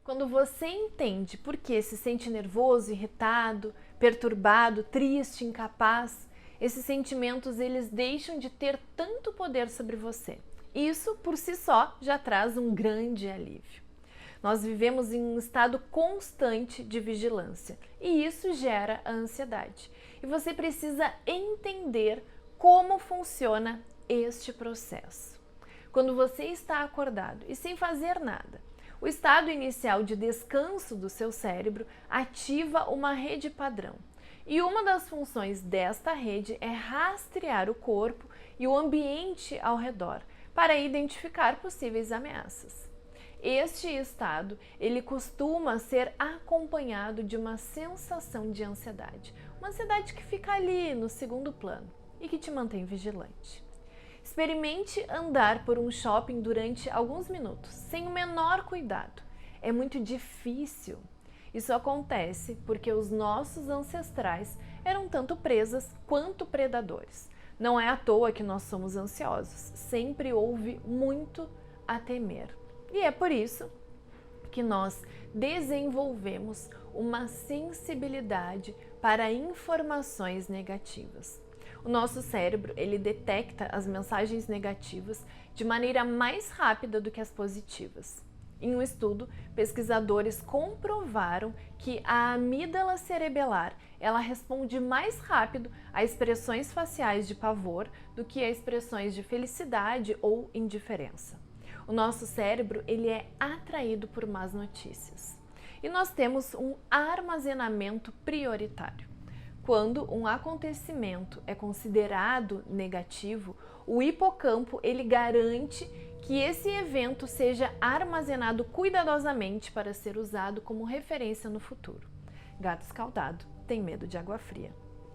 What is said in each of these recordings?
Quando você entende por que se sente nervoso, irritado, perturbado, triste, incapaz, esses sentimentos eles deixam de ter tanto poder sobre você. Isso, por si só, já traz um grande alívio. Nós vivemos em um estado constante de vigilância e isso gera a ansiedade. E você precisa entender como funciona este processo. Quando você está acordado e sem fazer nada, o estado inicial de descanso do seu cérebro ativa uma rede padrão. E uma das funções desta rede é rastrear o corpo e o ambiente ao redor para identificar possíveis ameaças. Este estado, ele costuma ser acompanhado de uma sensação de ansiedade. Uma ansiedade que fica ali no segundo plano e que te mantém vigilante. Experimente andar por um shopping durante alguns minutos, sem o menor cuidado. É muito difícil. Isso acontece porque os nossos ancestrais eram tanto presas quanto predadores. Não é à toa que nós somos ansiosos. Sempre houve muito a temer. E é por isso que nós desenvolvemos uma sensibilidade para informações negativas. O nosso cérebro, ele detecta as mensagens negativas de maneira mais rápida do que as positivas. Em um estudo, pesquisadores comprovaram que a amígdala cerebelar, ela responde mais rápido a expressões faciais de pavor do que a expressões de felicidade ou indiferença. O nosso cérebro, ele é atraído por más notícias. E nós temos um armazenamento prioritário. Quando um acontecimento é considerado negativo, o hipocampo ele garante que esse evento seja armazenado cuidadosamente para ser usado como referência no futuro. Gato escaldado tem medo de água fria.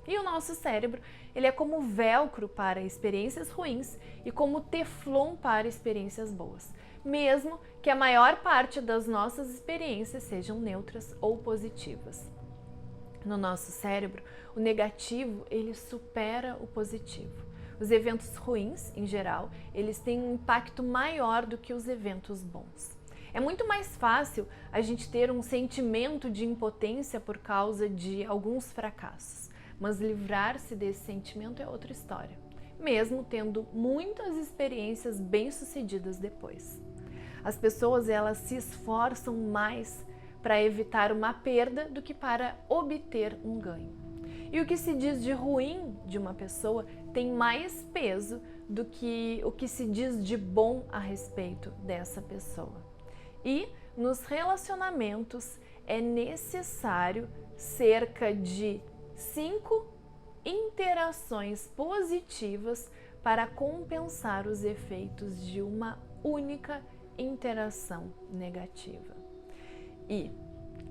E o nosso cérebro, ele é como velcro para experiências ruins e como teflon para experiências boas, mesmo que a maior parte das nossas experiências sejam neutras ou positivas. No nosso cérebro, o negativo, ele supera o positivo. Os eventos ruins, em geral, eles têm um impacto maior do que os eventos bons. É muito mais fácil a gente ter um sentimento de impotência por causa de alguns fracassos, mas livrar-se desse sentimento é outra história, mesmo tendo muitas experiências bem-sucedidas depois. As pessoas, elas se esforçam mais para evitar uma perda do que para obter um ganho. E o que se diz de ruim de uma pessoa tem mais peso do que o que se diz de bom a respeito dessa pessoa. E nos relacionamentos é necessário cerca de 5 interações positivas para compensar os efeitos de uma única interação negativa. E,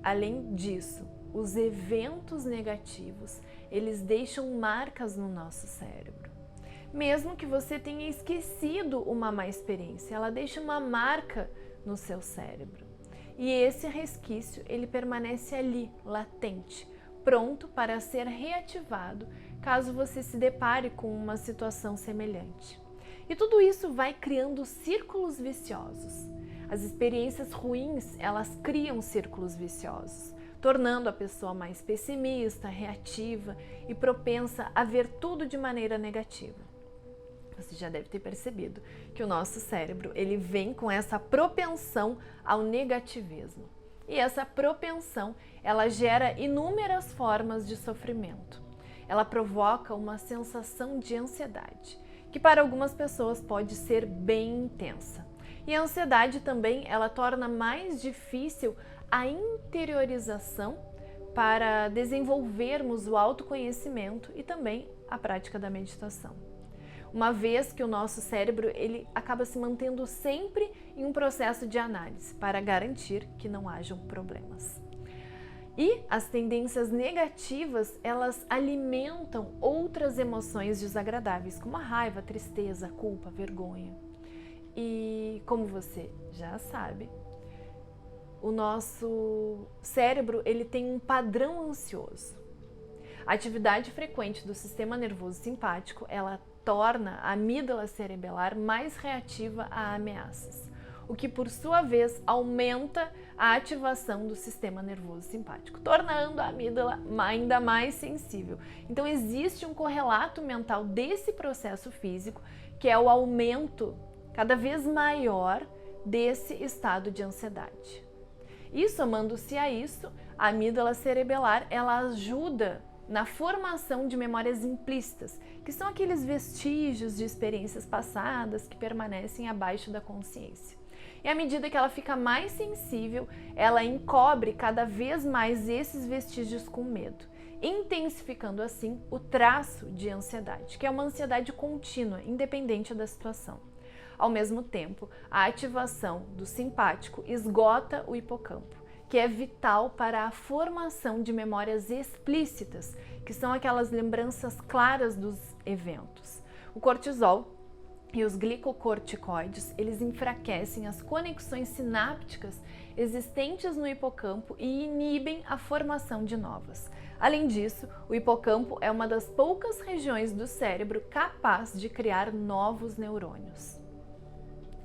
além disso, os eventos negativos, eles deixam marcas no nosso cérebro. Mesmo que você tenha esquecido uma má experiência, ela deixa uma marca no seu cérebro. E esse resquício, ele permanece ali, latente, pronto para ser reativado caso você se depare com uma situação semelhante. E tudo isso vai criando círculos viciosos. As experiências ruins, elas criam círculos viciosos, tornando a pessoa mais pessimista, reativa e propensa a ver tudo de maneira negativa. Você já deve ter percebido que o nosso cérebro, ele vem com essa propensão ao negativismo. E essa propensão, ela gera inúmeras formas de sofrimento. Ela provoca uma sensação de ansiedade, que para algumas pessoas pode ser bem intensa. E a ansiedade também, ela torna mais difícil a interiorização para desenvolvermos o autoconhecimento e também a prática da meditação. Uma vez que o nosso cérebro, ele acaba se mantendo sempre em um processo de análise para garantir que não hajam problemas. E as tendências negativas, elas alimentam outras emoções desagradáveis, como a raiva, a tristeza, a culpa, a vergonha. E como você já sabe, o nosso cérebro, ele tem um padrão ansioso. A atividade frequente do sistema nervoso simpático, ela torna a amígdala cerebelar mais reativa a ameaças, o que por sua vez aumenta a ativação do sistema nervoso simpático, tornando a amígdala ainda mais sensível. Então existe um correlato mental desse processo físico, que é o aumento cada vez maior desse estado de ansiedade. E somando-se a isso, a amígdala cerebelar, ela ajuda na formação de memórias implícitas, que são aqueles vestígios de experiências passadas que permanecem abaixo da consciência. E à medida que ela fica mais sensível, ela encobre cada vez mais esses vestígios com medo, intensificando assim o traço de ansiedade, que é uma ansiedade contínua, independente da situação. Ao mesmo tempo, a ativação do simpático esgota o hipocampo, que é vital para a formação de memórias explícitas, que são aquelas lembranças claras dos eventos. O cortisol e os glicocorticoides, eles enfraquecem as conexões sinápticas existentes no hipocampo e inibem a formação de novas. Além disso, o hipocampo é uma das poucas regiões do cérebro capaz de criar novos neurônios.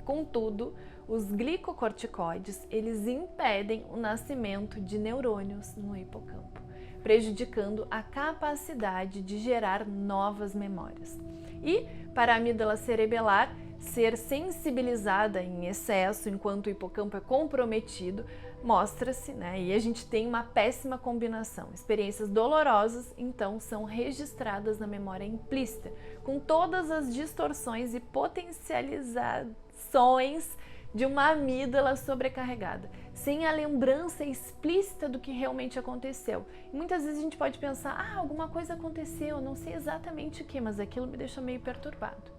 Contudo, os glicocorticoides, eles impedem o nascimento de neurônios no hipocampo, prejudicando a capacidade de gerar novas memórias. E, para a amígdala cerebelar ser sensibilizada em excesso enquanto o hipocampo é comprometido, mostra-se, e a gente tem uma péssima combinação. Experiências dolorosas, então, são registradas na memória implícita, com todas as distorções e potencializações de uma amígdala sobrecarregada, sem a lembrança explícita do que realmente aconteceu. E muitas vezes a gente pode pensar, alguma coisa aconteceu, não sei exatamente o que, mas aquilo me deixa meio perturbado.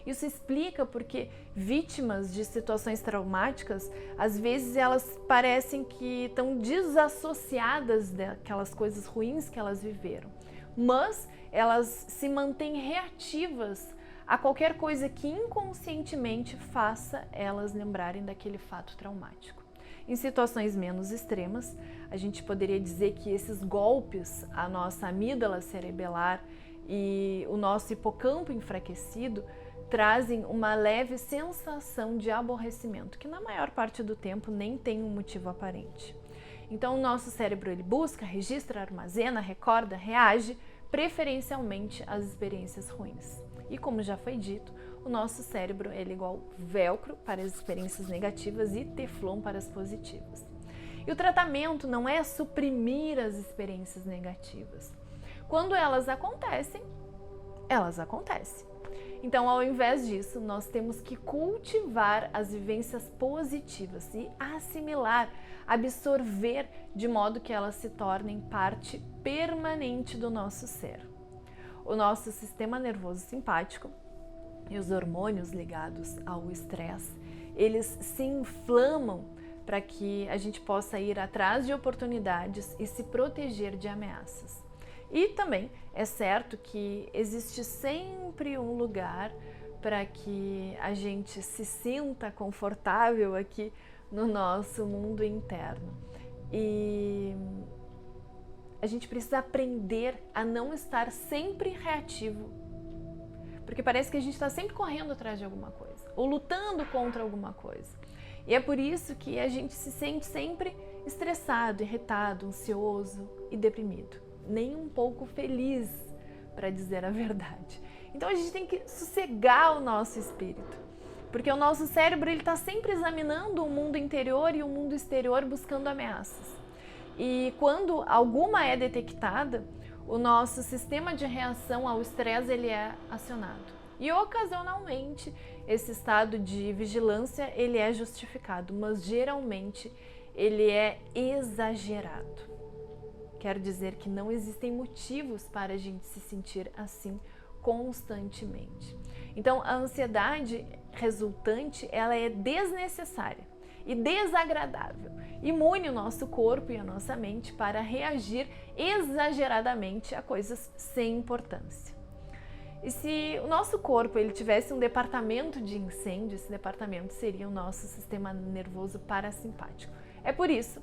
Isso explica porque vítimas de situações traumáticas, às vezes elas parecem que estão desassociadas daquelas coisas ruins que elas viveram, mas elas se mantêm reativas a qualquer coisa que inconscientemente faça elas lembrarem daquele fato traumático. Em situações menos extremas, a gente poderia dizer que esses golpes à nossa amígdala cerebelar e o nosso hipocampo enfraquecido trazem uma leve sensação de aborrecimento, que na maior parte do tempo nem tem um motivo aparente. Então o nosso cérebro ele busca, registra, armazena, recorda, reage preferencialmente às experiências ruins. E como já foi dito, o nosso cérebro é igual velcro para as experiências negativas e teflon para as positivas. E o tratamento não é suprimir as experiências negativas. Quando elas acontecem, elas acontecem. Então, ao invés disso, nós temos que cultivar as vivências positivas e assimilar, absorver, de modo que elas se tornem parte permanente do nosso ser. O nosso sistema nervoso simpático e os hormônios ligados ao estresse, eles se inflamam para que a gente possa ir atrás de oportunidades e se proteger de ameaças. E também é certo que existe sempre um lugar para que a gente se sinta confortável aqui no nosso mundo interno. E a gente precisa aprender a não estar sempre reativo, porque parece que a gente está sempre correndo atrás de alguma coisa, ou lutando contra alguma coisa. E é por isso que a gente se sente sempre estressado, irritado, ansioso e deprimido. Nem um pouco feliz, para dizer a verdade. Então a gente tem que sossegar o nosso espírito, porque o nosso cérebro está sempre examinando o mundo interior e o mundo exterior buscando ameaças. E quando alguma é detectada, o nosso sistema de reação ao estresse ele é acionado. E ocasionalmente esse estado de vigilância ele é justificado, mas geralmente ele é exagerado. Quero dizer que não existem motivos para a gente se sentir assim constantemente. Então, a ansiedade resultante, ela é desnecessária e desagradável. Imune o nosso corpo e a nossa mente para reagir exageradamente a coisas sem importância. E se o nosso corpo ele tivesse um departamento de incêndio, esse departamento seria o nosso sistema nervoso parasimpático. É por isso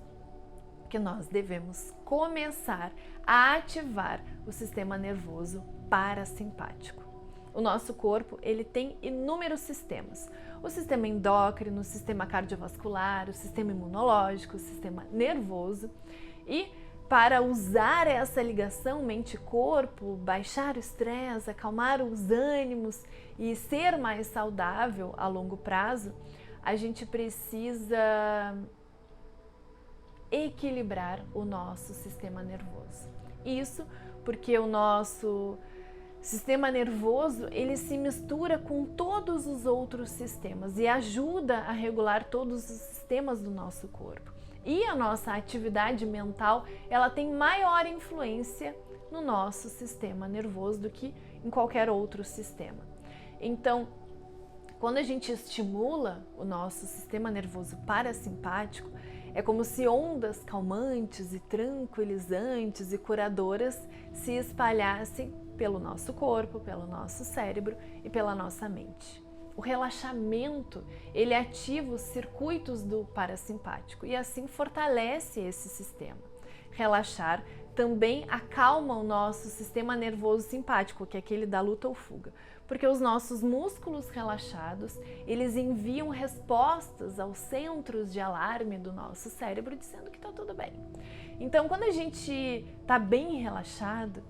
que nós devemos começar a ativar o sistema nervoso parasimpático. O nosso corpo, ele tem inúmeros sistemas. O sistema endócrino, o sistema cardiovascular, o sistema imunológico, o sistema nervoso. E para usar essa ligação mente-corpo, baixar o estresse, acalmar os ânimos e ser mais saudável a longo prazo, a gente precisa equilibrar o nosso sistema nervoso. Isso porque o nosso sistema nervoso, ele se mistura com todos os outros sistemas e ajuda a regular todos os sistemas do nosso corpo. E a nossa atividade mental, ela tem maior influência no nosso sistema nervoso do que em qualquer outro sistema. Então, quando a gente estimula o nosso sistema nervoso parasimpático, é como se ondas calmantes e tranquilizantes e curadoras se espalhassem pelo nosso corpo, pelo nosso cérebro e pela nossa mente. O relaxamento, ele ativa os circuitos do parasimpático e assim fortalece esse sistema. Relaxar também acalma o nosso sistema nervoso simpático, que é aquele da luta ou fuga, porque os nossos músculos relaxados, eles enviam respostas aos centros de alarme do nosso cérebro dizendo que está tudo bem. Então, quando a gente está bem relaxado,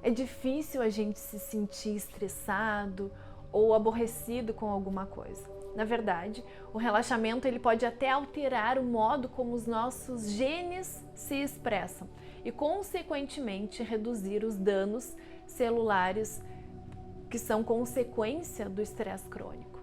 é difícil a gente se sentir estressado ou aborrecido com alguma coisa. Na verdade, o relaxamento ele pode até alterar o modo como os nossos genes se expressam e, consequentemente, reduzir os danos celulares que são consequência do estresse crônico.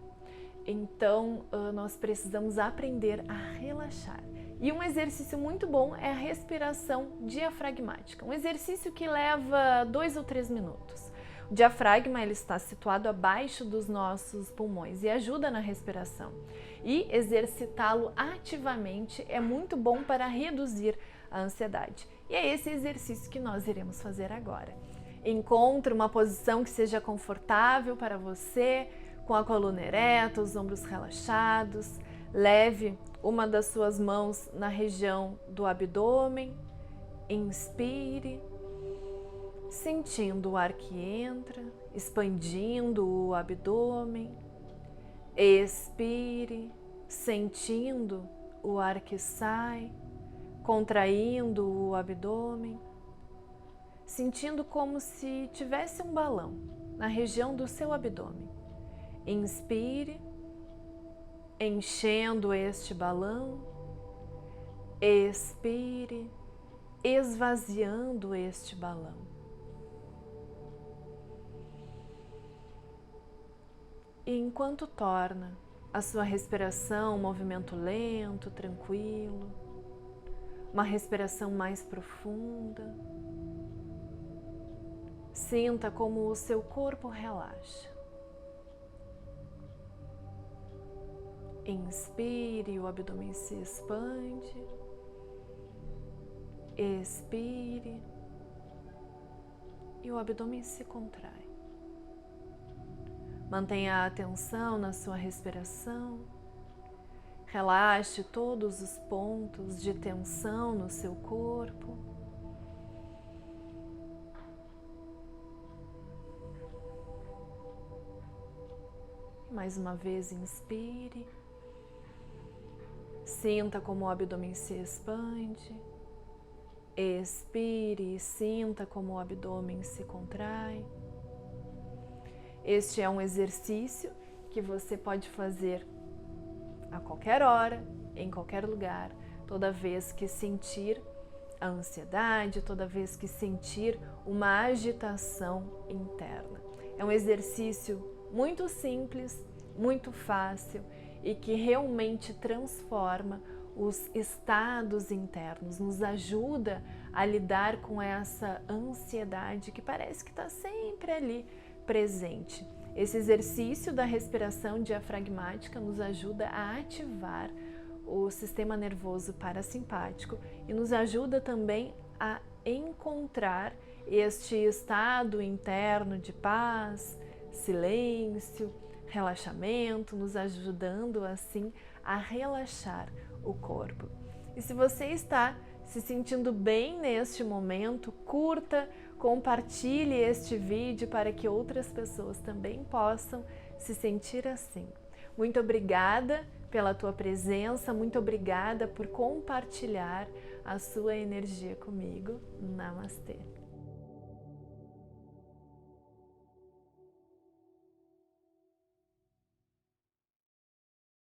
Então, nós precisamos aprender a relaxar. E um exercício muito bom é a respiração diafragmática, um exercício que leva 2 ou 3 minutos. O diafragma ele está situado abaixo dos nossos pulmões e ajuda na respiração. E exercitá-lo ativamente é muito bom para reduzir a ansiedade. E é esse exercício que nós iremos fazer agora. Encontre uma posição que seja confortável para você, com a coluna ereta, os ombros relaxados. Leve uma das suas mãos na região do abdômen. Inspire, sentindo o ar que entra, expandindo o abdômen. Expire, sentindo o ar que sai, contraindo o abdômen. Sentindo como se tivesse um balão na região do seu abdômen. Inspire, enchendo este balão. Expire, esvaziando este balão. E enquanto torna a sua respiração um movimento lento, tranquilo, uma respiração mais profunda, sinta como o seu corpo relaxa. Inspire, o abdômen se expande. Expire e o abdômen se contrai. Mantenha a atenção na sua respiração. Relaxe todos os pontos de tensão no seu corpo. Mais uma vez, inspire. Sinta como o abdômen se expande. Expire e sinta como o abdômen se contrai. Este é um exercício que você pode fazer a qualquer hora, em qualquer lugar, toda vez que sentir a ansiedade, toda vez que sentir uma agitação interna. É um exercício muito simples, muito fácil e que realmente transforma os estados internos, nos ajuda a lidar com essa ansiedade que parece que está sempre ali presente. Esse exercício da respiração diafragmática nos ajuda a ativar o sistema nervoso parasimpático e nos ajuda também a encontrar este estado interno de paz, silêncio, relaxamento, nos ajudando assim a relaxar o corpo. E se você está se sentindo bem neste momento, curta, Compartilhe este vídeo para que outras pessoas também possam se sentir assim. Muito obrigada pela tua presença, muito obrigada por compartilhar a sua energia comigo. Namastê!